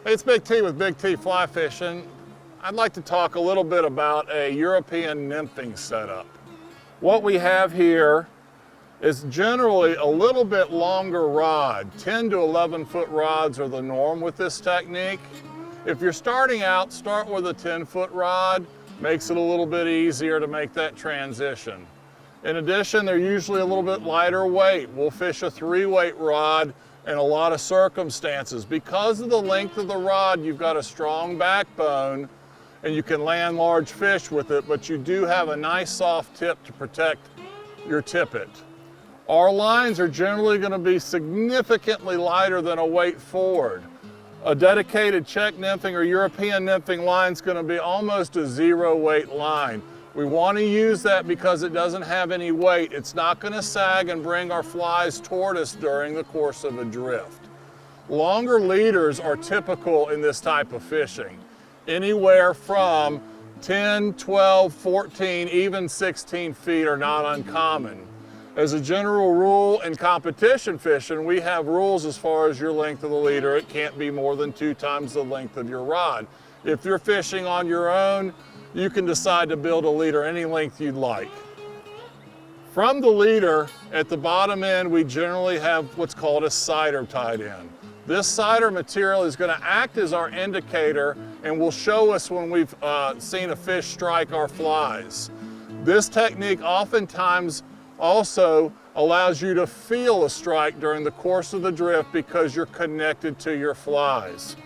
Hey, it's Big T with Big T Fly Fishing. I'd like to talk a little bit about a European nymphing setup. What we have here is generally a little bit longer rod. 10 to 11 foot rods are the norm with this technique. If you're starting out, start with a 10-foot rod. Makes it a little bit easier to make that transition. In addition, they're usually a little bit lighter weight. We'll fish a 3-weight rod in a lot of circumstances. Because of the length of the rod, you've got a strong backbone and you can land large fish with it, but you do have a nice soft tip to protect your tippet. Our lines are generally going to be significantly lighter than a weight forward. A dedicated Czech nymphing or European nymphing line is going to be almost a 0-weight line. We want to use that because it doesn't have any weight. It's not going to sag and bring our flies toward us during the course of a drift. Longer leaders are typical in this type of fishing. Anywhere from 10, 12, 14, even 16 feet are not uncommon. As a general rule in competition fishing, we have rules as far as your length of the leader. It can't be more than 2 times the length of your rod. If you're fishing on your own, you can decide to build a leader any length you'd like. From the leader, at the bottom end, we generally have what's called a sighter tied in. This sighter material is going to act as our indicator and will show us when we've seen a fish strike our flies. This technique oftentimes also allows you to feel a strike during the course of the drift because you're connected to your flies.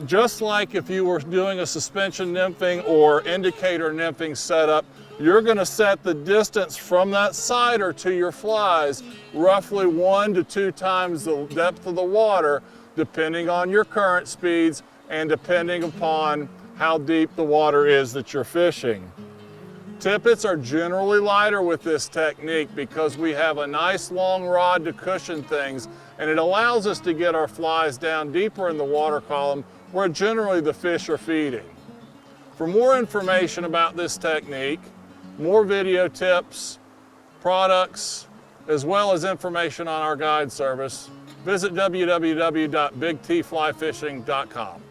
Just like if you were doing a suspension nymphing or indicator nymphing setup, you're going to set the distance from that sighter to your flies roughly 1 to 2 times the depth of the water, depending on your current speeds and depending upon how deep the water is that you're fishing. Tippets are generally lighter with this technique because we have a nice long rod to cushion things, and it allows us to get our flies down deeper in the water column where generally the fish are feeding. For more information about this technique, more video tips, products, as well as information on our guide service, visit www.bigtflyfishing.com.